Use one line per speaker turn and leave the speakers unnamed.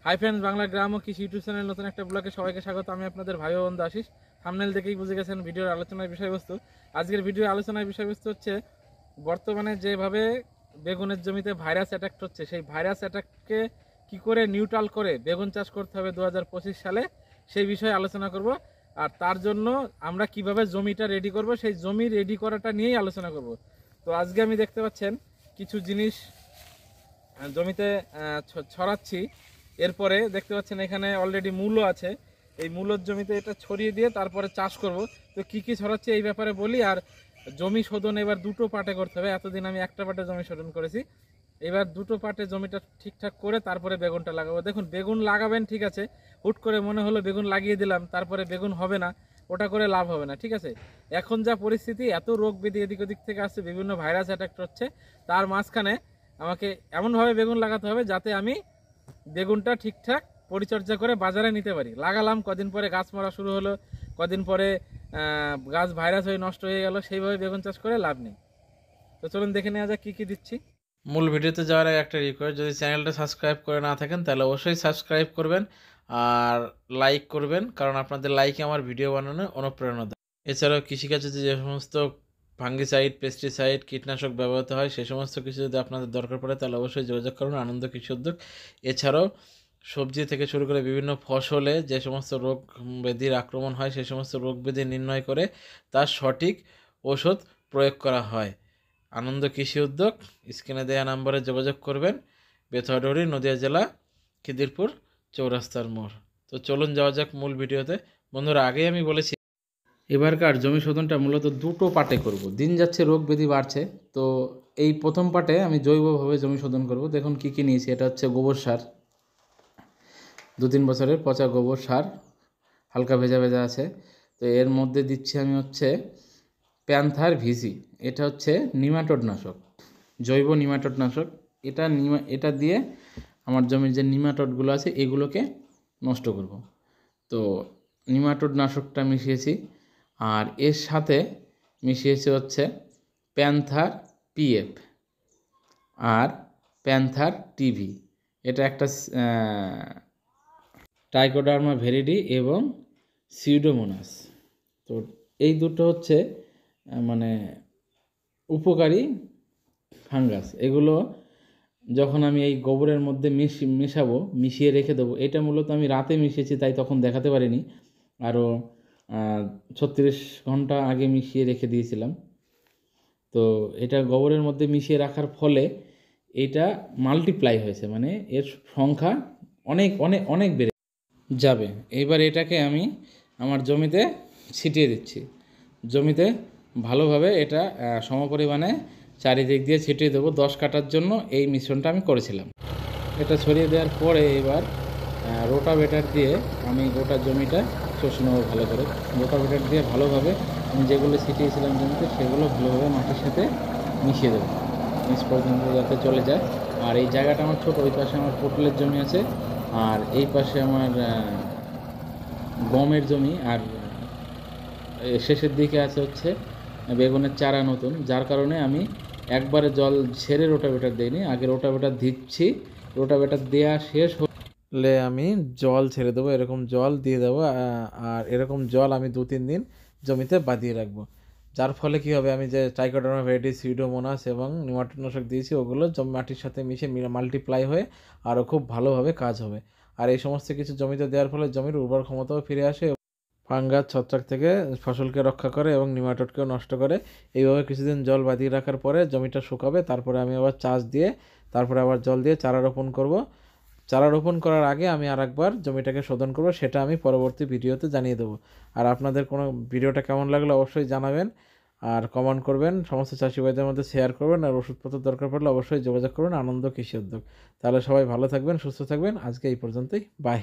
Hi friends, Bangla গ্রাম ও কৃষি YouTube channel নতুন একটা ব্লগে সবাইকে স্বাগত। আমি আপনাদের ভাই ও বন্ধু আশিস। থাম্বনেল দেখেই বুঝে গেছেন ভিডিওর আলোচনার বিষয়বস্তু। আজকের ভিডিওর আলোচনার বিষয়বস্তু হচ্ছে বর্তমানে যেভাবে বেগুনের জমিতে ভাইরাস অ্যাটাক হচ্ছে, সেই ভাইরাস অ্যাটাককে কি করে নিউট্রাল করে বেগুন চাষ করতে হবে 2025 সালে, সেই বিষয়ে আলোচনা করব। আর তার জন্য আমরা কিভাবে জমিটা রেডি করব, সেই জমি রেডি করাটা নিয়েই আলোচনা করব। তো আজকে আমি দেখতে পাচ্ছেন কিছু জিনিস জমিতে ছড়াচ্ছি। এরপরে দেখতে পাচ্ছেন এখানে অলরেডি মূলো আছে। এই মূলোর জমিতে এটা ছড়িয়ে দিয়ে তারপরে চাষ করব। তো কি কি ছড়াচ্ছে এই ব্যাপারে বলি। আর জমি শোধন এবার দুটো পার্টে করতে হবে। এতদিন আমি একটা পার্টে জমি শোধন করেছি, এবার দুটো পার্টে জমিটা ঠিকঠাক করে তারপরে বেগুনটা লাগাবো। দেখুন, বেগুন লাগাবেন ঠিক আছে, হুট করে মনে হলো বেগুন লাগিয়ে দিলাম, তারপরে বেগুন হবে না, ওটা করে লাভ হবে না। ঠিক আছে, এখন যা পরিস্থিতি, এত রোগ ব্যাধি এদিক ওদিক থেকে আসছে, বিভিন্ন ভাইরাস অ্যাটাক হচ্ছে, তার মাঝখানে আমাকে এমনভাবে বেগুন লাগাতে হবে যাতে আমি বেগুনটা ঠিকঠাক পরিচর্যা করে বাজারে নিতে পারি। লাগালাম, কদিন পরে গাছ মরা শুরু হলো, কদিন পরে গাছ ভাইরাস হয়ে নষ্ট হয়ে গেল, সেইভাবে বেগুন চাষ করে লাভ নেই। তো চলুন দেখে নেওয়া যাক কী কী দিচ্ছি। মূল ভিডিওতে যাওয়ার আগে একটা রিকোয়েস্ট, যদি চ্যানেলটা সাবস্ক্রাইব করে না থাকেন তাহলে অবশ্যই সাবস্ক্রাইব করবেন আর লাইক করবেন, কারণ আপনাদের লাইকে আমার ভিডিও বানানোর অনুপ্রেরণা দেয়। এছাড়াও কৃষিকাজে যে সমস্ত ফাঙ্গিসাইড, পেস্টিসাইড, কীটনাশক ব্যবহৃত হয়, সেই সমস্ত কিছু যদি আপনাদের দরকার পড়ে তাহলে অবশ্যই যোগাযোগ করুন আনন্দ কৃষি উদ্যোগ। এছাড়াও সবজি থেকে শুরু করে বিভিন্ন ফসলে যে সমস্ত রোগ ব্যাধির আক্রমণ হয়, সেই সমস্ত রোগ ব্যাধি নির্ণয় করে তার সঠিক ওষুধ প্রয়োগ করা হয়। আনন্দ কৃষি উদ্যোগ, স্ক্রিনে দেওয়া নম্বরে যোগাযোগ করবেন। বেথুয়াডুয়ারি, নদিয়া জেলা, খিদিরপুর চৌরাস্তার মোড়। তো চলুন যাওয়া যাক মূল ভিডিওতে। বন্ধুরা, আগেই আমি বলেছি এবারকার জমি শোধনটা মূলত দুটো পার্টে করব। দিন যাচ্ছে, রোগ ব্যাধি বাড়ছে, তো এই প্রথম পার্টে আমি জৈবভাবে জমি শোধন করব। দেখুন কি কি নিয়েছি। এটা হচ্ছে গোবর সার, 2-3 বছরের পচা গোবর সার, হালকা ভেজা ভেজা আছে। তো এর মধ্যে দিচ্ছি আমি হচ্ছে প্যান্থার ভিসি। এটা হচ্ছে নিমাটোড নাশক, জৈব নিমাটোড নাশক। এটা দিয়ে আমার জমির যে নিমাটোডগুলো আছে এগুলোকে নষ্ট করব। তো নিমাটোড নাশকটা মিশিয়েছি, আর এর সাথে মিশিয়েছি হচ্ছে প্যান্থার পিএফ আর প্যান্থার টিভি। এটা একটা ট্রাইকোডার্মা ভেরিডি এবং সিউডোমোনাস। তো এই দুটো হচ্ছে মানে উপকারী ফাঙ্গাস। এগুলো যখন আমি এই গোবরের মধ্যে মিশিয়ে রেখে দেবো। এটা মূলত আমি রাতে মিশিয়েছি, তাই তখন দেখাতে পারিনি। আরও 36 ঘন্টা আগে মিশিয়ে রেখে দিয়েছিলাম। তো এটা গোবরের মধ্যে মিশিয়ে রাখার ফলে এটা মাল্টিপ্লাই হয়েছে, মানে এর সংখ্যা অনেক অনেক অনেক বেড়ে যাবে। এবার এটাকে আমি আমার জমিতে ছিটিয়ে দিচ্ছি। জমিতে ভালোভাবে এটা সমপরিমাণে চারিদিক দিয়ে ছিটিয়ে দেবো। 10 কাঠার জন্য এই মিশ্রণটা আমি করেছিলাম। এটা ছড়িয়ে দেওয়ার পরে এবার রোটাভেটার দিয়ে আমি গোটা জমিটা চষে নেবো ভালো করে। রোটাভেটার দিয়ে ভালোভাবে আমি যেগুলো ছিটিয়েছিলাম জমিতে সেগুলো ভালোভাবে মাটির সাথে মিশিয়ে দেবো, নিচ পর্যন্ত যাতে চলে যায়। আর এই জায়গাটা আমার ছোটো, ওই পাশে আমার পটলের জমি আছে, আর এই পাশে আমার গমের জমি, আর শেষের দিকে আছে হচ্ছে বেগুনের চারা নতুন। যার কারণে আমি একবারে জল ছেড়ে রোটাভেটার দিইনি, আগে রোটাভেটার দিচ্ছি। রোটাভেটার দেওয়া শেষ হলে আমি জল ছেড়ে দেবো, এরকম জল দিয়ে দেবো। আর এরকম জল আমি 2-3 দিন জমিতে বাঁধিয়ে রাখবো। যার ফলে কী হবে, আমি যে ট্রাইকোডার্মা ভেরিডি, সিউডোমোনাস এবং নিমাটোডনাশক দিয়েছি, ওগুলো মাটির সাথে মিশে মাল্টিপ্লাই হয়ে আরও খুব ভালোভাবে কাজ হবে। আর এই সমস্ত কিছু জমিতে দেওয়ার ফলে জমির উর্বর ক্ষমতাও ফিরে আসে, ফাঙ্গাস ছত্রাক থেকে ফসলকে রক্ষা করে এবং নিমাটোডকেও নষ্ট করে। এইভাবে কিছুদিন জল বাঁধিয়ে রাখার পরে জমিটা শুকাবে, তারপরে আমি আবার চাষ দিয়ে, তারপরে আবার জল দিয়ে চারা রোপণ করব। চারা রোপণ করার আগে আমি আরেকবার জমিটাকে শোধন করব, সেটা আমি পরবর্তী ভিডিওতে জানিয়ে দেবো। আর আপনাদের কোনো ভিডিওটা কেমন লাগলো অবশ্যই জানাবেন আর কমেন্ট করবেন, সমস্ত চাষি ভাইদের মধ্যে শেয়ার করবেন। আর ওষুধপত্র দরকার পড়লে অবশ্যই যোগাযোগ করুন আনন্দ কৃষি উদ্যোগ। তাহলে সবাই ভালো থাকবেন, সুস্থ থাকবেন। আজকে এই পর্যন্তই, বাই।